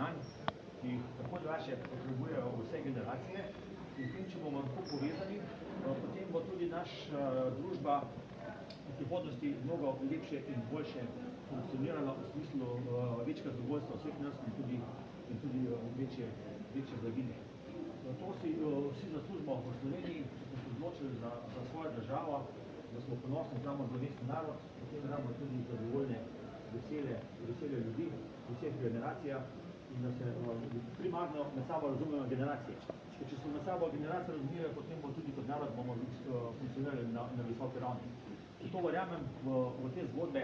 znanj, ki jih tako drugače potrebujejo vse generacije. In s tem, če bomo lahko povezani, potem bo tudi naša družba v prihodnosti mnogo lepše in boljše funkcionirala v smislu večjega zadovoljstva vseh nas in tudi večje blaginje. To si vsi zaslužimo v Sloveniji, če smo se odločili za svojo državo, da smo ponosni, da imamo slovenski narod, potem imamo tudi zadovoljne, vesele ljudi v vseh generacijah in da se primarno med sabo razumemo generacije. Če se med sabo generacije razumijo, potem bo tudi kot narod bomo funkcionirali na visoki ravni. Zato verjamem v te zgodbe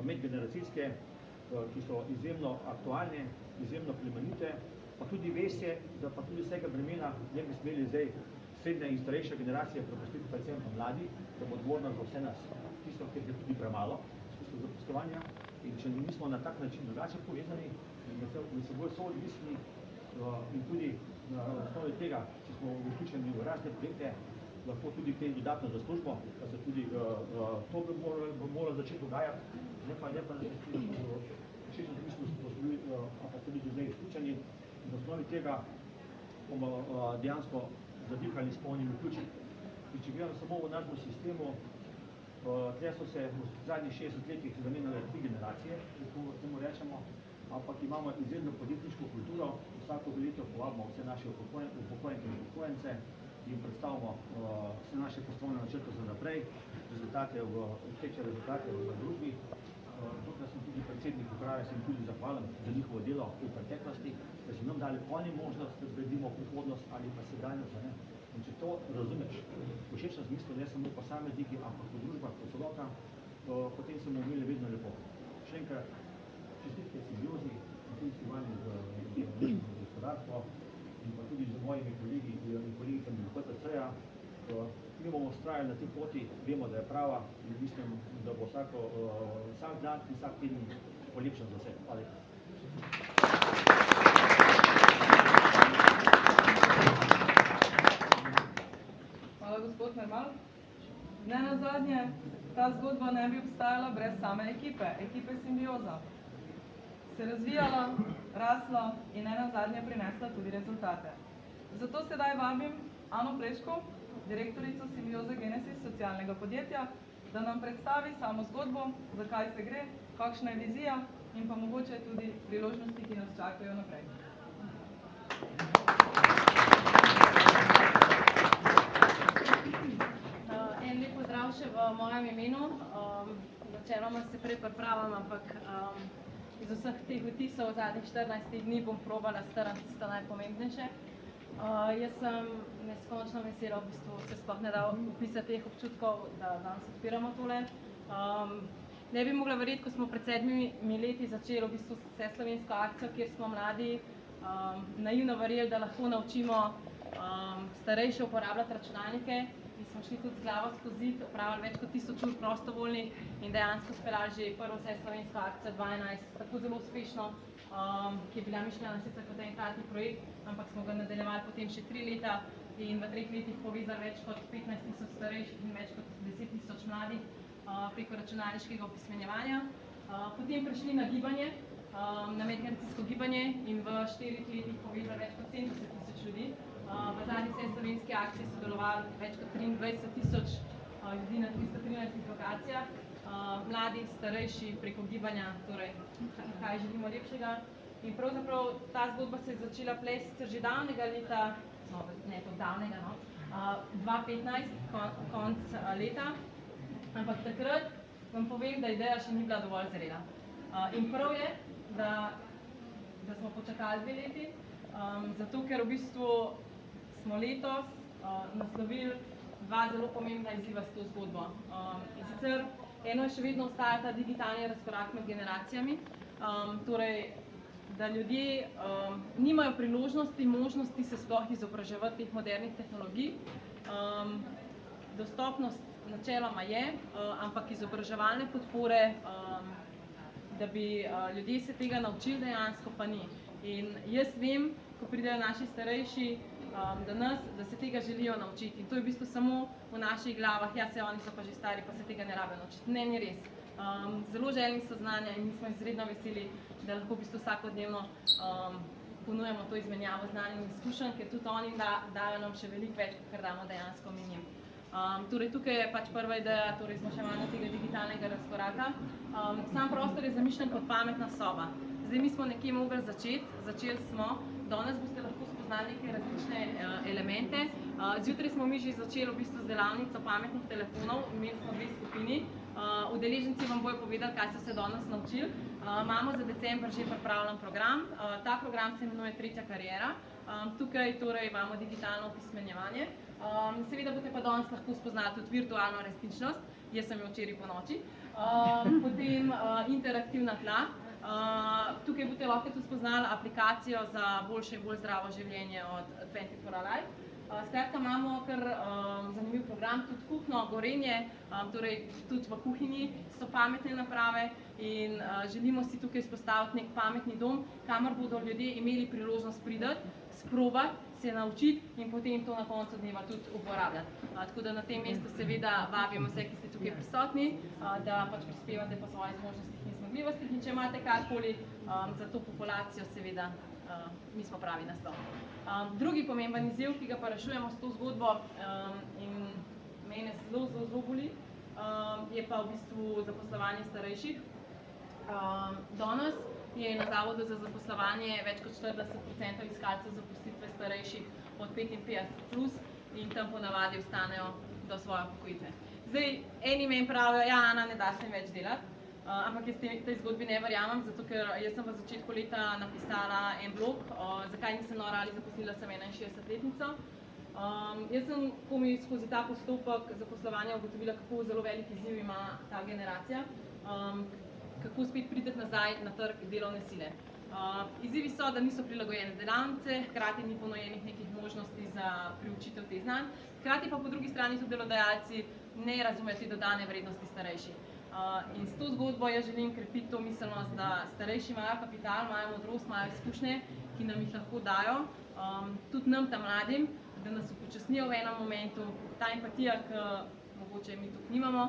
medgeneracijske, ki so izjemno aktualne, izjemno plemenite, pa tudi veste, da pa tudi vsega bremena ne bi smeli zdaj srednja in starejša generacija prepustiti predvsem mladi, da bo odgovorna za vse nas. Tisto, ker je tudi premalo, v smislu zaposlovanja, in če nismo na tak način drugače povezani, med seboj soodvisni in tudi na osnovi tega, če smo vključeni v razne projekte, lahko tudi kaj dodatno zaslužimo, da se tudi to bi moralo začeti dogajati, ne pa da se v širšem smislu posluji, ampak tudi zdaj izključeni. In na osnovi tega bomo dejansko zadihali s polnimi ključi. In če gledamo samo v našem sistemu, tle so se v zadnjih 60 letih zamenjale 3 generacije, temu rečemo, ampak imamo izredno podjetniško kulturo, vsako leto povabimo vse naše upokojenke in upokojence in predstavimo vse naše poslovne načrte za naprej, teče rezultate v družbi. Tukaj sem tudi predsednik uprave, sem tudi zahvalen za njihovo delo v preteklosti, da so nam dali oni možnost, da gradimo prihodnost ali pa sedanjost. In če to razumeš v širšem smislu, ne samo posamezniki, ampak v družbah kot celota, potem se bomo imeli vedno lepo. Še enkrat čestitke Simbiozi in tudi Silvani za gospodarstvo in pa tudi z mojimi kolegi in kolegicami iz PTC-ja. Mi bomo vztrajali na tej poti, vemo, da je prava in mislim, da bo vsak dan in vsak teden polepšan za vse. Hvala lepa. Hvala, gospod Mermal. Ne nazadnje, ta zgodba ne bi obstajala brez same ekipe Simbioza. Se razvijala, rasla in ne nazadnje prinesla tudi rezultate. Zato sedaj vabim Ano Pleško, direktorico Simbioze Genesis socialnega podjetja, da nam predstavi samo zgodbo, zakaj se gre, kakšna je vizija in pa mogoče tudi priložnosti, ki nas čakajo naprej. En lep pozdrav še v mojem imenu. Načeloma se prej pripravljam, ampak iz vseh teh vtisov zadnjih 14 dni bom probala strniti tisto najpomembnejše. Jaz sem neskončno vesela, v bistvu se sploh ne da opisati teh občutkov, da danes odpiramo tole. Ne bi mogla verjeti, ko smo pred 7 leti začeli v bistvu vseslovensko akcijo, kjer smo mladi naivno verjeli, da lahko naučimo starejše uporabljati računalnike in smo šli tudi z glavo skozi zid, opravili več kot 1000 ur prostovoljnih in dejansko speljali že prvo vseslovensko akcijo 2011, tako zelo uspešno, ki je bila mišljena sicer kot enkratni projekt, ampak smo ga nadaljevali potem še 3 leta in v 3 letih povezali več kot 15 000 starejših in več kot 10 000 mladih preko računalniškega opismenjevanja. Potem prišli na gibanje, na medgeneracijsko gibanje in v 4 letih povezali več kot 70 000 ljudi. V zadnji vseslovenski akciji sodelovali več kot 23 000 ljudi na 313 lokacijah. Mladi, starejši preko gibanja, torej kaj želimo lepšega. In pravzaprav ta zgodba se je začela plesti sicer že davnega leta, no ne tako davnega, 2015, konc leta, ampak takrat vam povem, da ideja še ni bila dovolj zrela. In prav je, da smo počakali 2 leti, zato ker v bistvu smo letos naslovili 2 zelo pomembna izziva s to zgodbo. In sicer eno je še vedno ostaja ta digitalni razkorak med generacijami, torej da ljudje nimajo priložnosti, možnosti se sploh izobraževati teh modernih tehnologij. Dostopnost načeloma je, ampak izobraževalne podpore, da bi ljudje se tega naučili, dejansko pa ni. In jaz vem, ko pridejo naši starejši da se tega želijo naučiti. In to je v bistvu samo v naših glavah, ja, se oni so pa že stari, pa se tega ne rabijo naučiti. Ne, ni res. Zelo željni so znanja in mi smo izredno veseli, da lahko v bistvu vsakodnevno ponujamo to izmenjavo znanj in izkušenj, ker tudi oni dajo nam še veliko več, kot damo dejansko mi njim. Torej tukaj je pač prva ideja, torej smo še malo tega digitalnega razkoraka. Sam prostor je zamišljen kot pametna soba. Zdaj mi smo nekje mogli začeli smo, danes boste lahko spoznali neke različne elemente. Zjutraj smo mi že začeli v bistvu z delavnico pametnih telefonov, imeli smo 2 skupini. Udeleženci vam bojo povedali, kaj so se danes naučili. Imamo za december že pripravljen program. Ta program se imenuje Tretja kariera. Tukaj torej imamo digitalno opismenjevanje. Seveda boste pa danes lahko spoznali tudi virtualno resničnost, jaz sem jo včeraj ponoči. Potem interaktivna tla. Tukaj boste lahko tudi spoznali aplikacijo za boljše in bolj zdravo življenje od 24 Alive. Skratka, imamo kar zanimiv program, tudi kuhinjo Gorenje, torej tudi v kuhinji so pametne naprave in želimo si tukaj vzpostaviti nek pametni dom, kamor bodo ljudje imeli priložnost priti, sprobati, se naučiti in potem to na koncu dneva tudi uporabljati. Tako da na tem mestu seveda vabimo vse, ki ste tukaj prisotni, da pač prispevate po svojih zmožnostih in zmogljivostih in če imate karkoli za to populacijo, seveda mi smo pravi naslov. Drugi pomemben izziv, ki ga pa rešujemo s to zgodbo in mene zelo boli, je pa v bistvu zaposlovanje starejših. Danes je na Zavodu za zaposlovanje več kot 40% iskalcev zaposlitve starejših od 55 plus in tam ponavadi ostanejo do svoje upokojitve. Zdaj, eni meni pravijo, ja, Ana, ne daš jim več delati, ampak jaz tej zgodbi ne verjamem, zato ker jaz sem v začetku leta napisala en blog, zakaj nisem nora ali zaposlila sem 61-letnico. Jaz sem komaj skozi ta postopek zaposlovanja ugotovila, kako zelo velik izziv ima ta generacija, kako spet priti nazaj na trg delovne sile. Izzivi so, da niso prilagojene delavnice, hkrati ni ponujenih nekih možnosti za priučitev teh znanj, hkrati pa po drugi strani tudi delodajalci ne razumejo te dodane vrednosti starejših. In s to zgodbo jaz želim krepiti to miselnost, da starejši imajo kapital, imajo modrost, imajo izkušnje, ki nam jih lahko dajo, tudi nam mladim, da nas upočasnijo v enem momentu, ta empatija, ki mogoče mi tudi nimamo.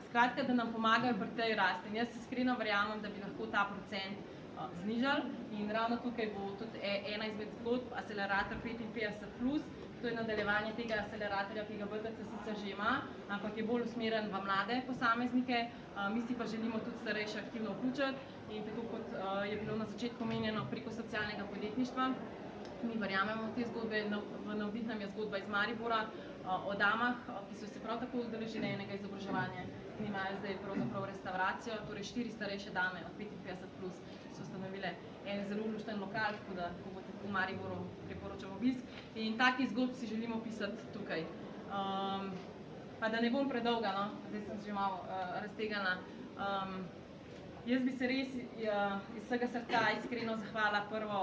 Skratka, da nam pomagajo pri tej rasti. In jaz iskreno verjamem, da bi lahko ta procent znižali in ravno tukaj bo tudi ena izmed zgodb Akcelerator 55 plus, to je nadaljevanje tega akceleratorja, ki ga BTC sicer že ima, ampak je bolj usmerjen v mlade posameznike, mi si pa želimo tudi starejše aktivno vključiti in tako kot je bilo na začetku omenjeno preko socialnega podjetništva, mi verjamemo v te zgodbe, v navdih nam je zgodba iz Maribora o damah, ki so se prav tako udeležile enega izobraževanja in imajo zdaj pravzaprav restavracijo, torej 4 starejše dame od 55 plus so ustanovile en zelo lušten lokal, tako da ko boste v Mariboru, priporočam obisk. In takih zgodb si želimo pisati tukaj. Pa da ne bom predolga, no, zdaj sem že malo raztegana. Jaz bi se res iz vsega srca iskreno zahvalila prvo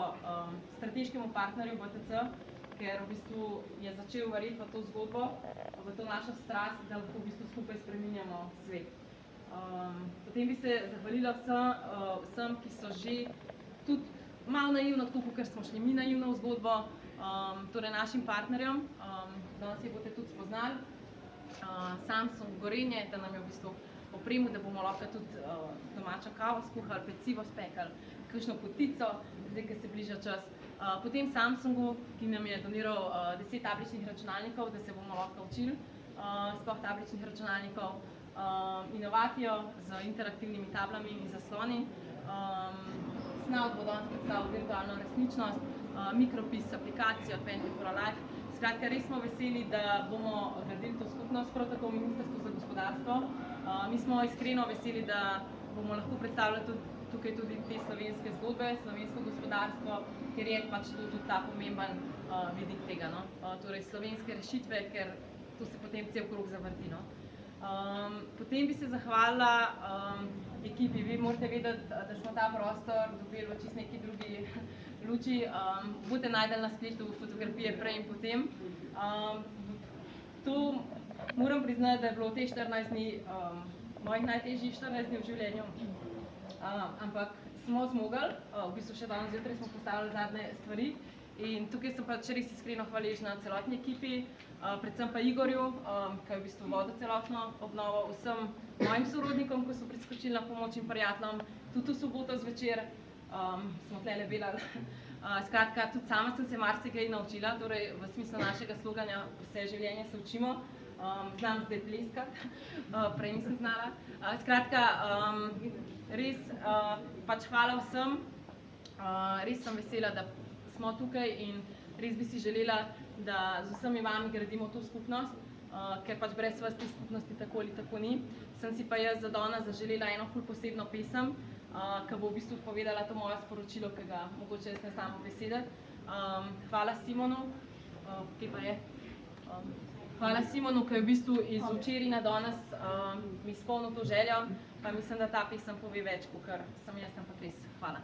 strateškemu partnerju BTC, ker v bistvu je začel verjeti v to zgodbo, v to našo strast, da lahko v bistvu skupaj spreminjamo svet. Potem bi se zahvalila vsem, ki so že tudi malo naivno, tako kakor smo šli mi naivno v zgodbo, torej našim partnerjem, danes jih boste tudi spoznali, Samsung Gorenje, da nam je v bistvu opremil, da bomo lahko tudi domačo kavo skuhali, pecivo spekli, kakšno potico, zdaj, ko se bliža čas. Potem Samsungu, ki nam je doniral 10 tabličnih računalnikov, da se bomo lahko učili sploh tabličnih računalnikov, inovacijo z interaktivnimi tablami in zasloni, Snavt bo danes predstavil virtualno resničnost, Mikropis, aplikacijo 24 Alive. Skratka, res smo veseli, da bomo gradili to skupnost, prav tako Ministrstvo za gospodarstvo. Mi smo iskreno veseli, da bomo lahko predstavljali tukaj tudi te slovenske zgodbe, slovensko gospodarstvo, ker je pač to tudi ta pomemben vidik tega, no. Torej slovenske rešitve, ker to se potem cel krog zavrti, no. Potem bi se zahvalila ekipi. Vi morate vedeti, da smo ta prostor dobili v čisto neki drugi luči. Boste našli na spletu fotografije prej in potem. To moram priznati, da je bilo te 14 dni mojih najtežjih 14 dni v življenju, ampak smo zmogli, v bistvu še danes zjutraj smo postavili zadnje stvari in tukaj sem pač res iskreno hvaležna celotni ekipi, predvsem pa Igorju, ki je v bistvu vodil celotno obnovo, vsem mojim sorodnikom, ko so priskočili na pomoč in prijateljem, tudi v soboto zvečer, smo tlele delali. Skratka, tudi sama sem se marsikaj naučila, torej v smislu našega sloganja vse življenje se učimo. Znam zdaj pleskati, prej nisem znala. Skratka, res pač hvala vsem. Res sem vesela, da smo tukaj in res bi si želela, da z vsemi vami gradimo to skupnost, ker pač brez vas te skupnosti tako ali tako ni. Sem si pa jaz za danes zaželela eno ful posebno pesem, ki bo v bistvu povedala to moje sporočilo, ki ga mogoče jaz ne znam besediti. Hvala Simonu, kje pa je? Hvala Simonu, ki je v bistvu iz včeraj na danes mi izpolnil to željo, pa mislim, da ta pesem pove več, kakor sem jaz, ampak res hvala.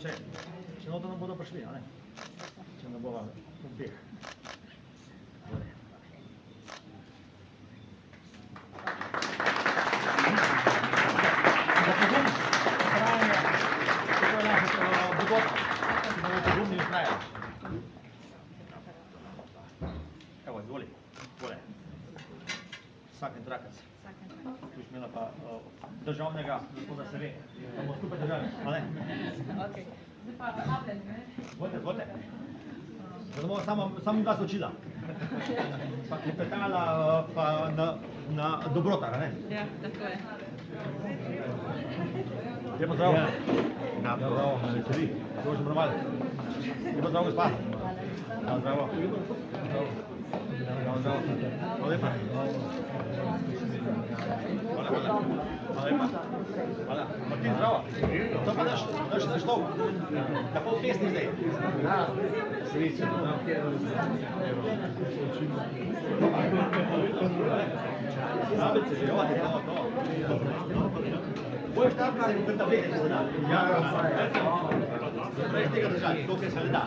še noto nam bodo prišli, a ne? Če ne bova obeh. Evo, izvoli, tole. Vsaken trakec. Tu boš imela pa državnega, zato da se ve. Da bomo skupaj držali, a ne? Okej. Zdaj pa tablet, ne? Zvolite. Da bomo samo glas učila. Pa klepetala pa na dobrotar, a ne? Ja, tako je. Lepo zdrav. Ja, zdravo, me veseli. Zdravo, že normalno. Lepo zdravo, gospa. Ja, zdravo. Zdravo. Hvala lepa. Hvala lepa. Hvala. Martin, zdravo. To pa naš seštov. Na pol pesni zdaj. Ja. Srečno. Zabice že, ovo ti to. Boš tam kaj v tablete se da. Ja, prej tega držati, dokaj se le da.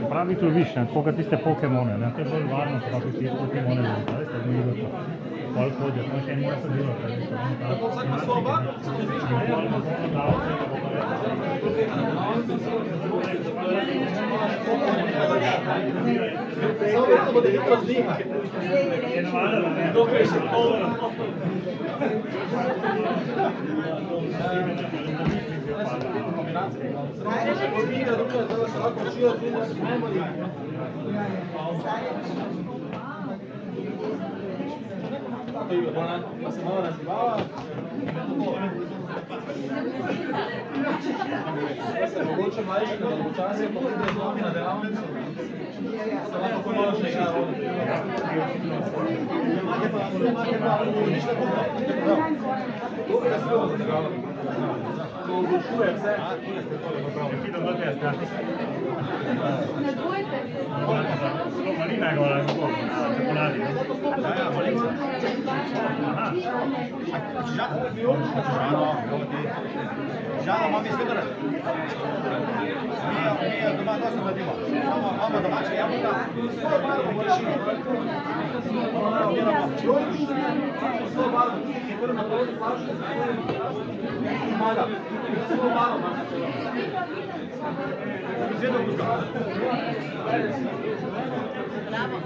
Pravi loviš, tako kot tiste Pokemone, ne? To je bolj varno, kot tiste Pokemone, veste, da mi je to. Pol hodja, to še en mora sodelati, veste. Tako vsaka soba? Samo vedno bo hitro zdiha. Je navadila, ne? Dokaj še polno. Se malo razgibava. Se mogoče mlajši, da bo časje pa tudi z nami na delavnico. Se lahko malo še igra. Imate pa nič tako prav. Dobro, da se bo zadegalo. To vdušuje vse. Ti da vrte jaz, kaj? Na dvojte. Malina je gola, kako? Čokoladi. Ja, malinca. Aha. Žano, Žano, mam iz Fedora. Mi doma dosta radimo. Imamo domače jabolka. Svojo barvo boljši. Svojo barvo. Je prvo na polni flaši. Pomaga. Svojo barvo imamo. Izvedno gusto. Bravo.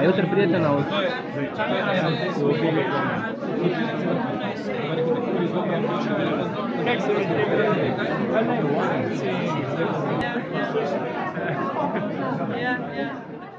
A jutri prijete na avto? Kako se vidi? Ja, ja.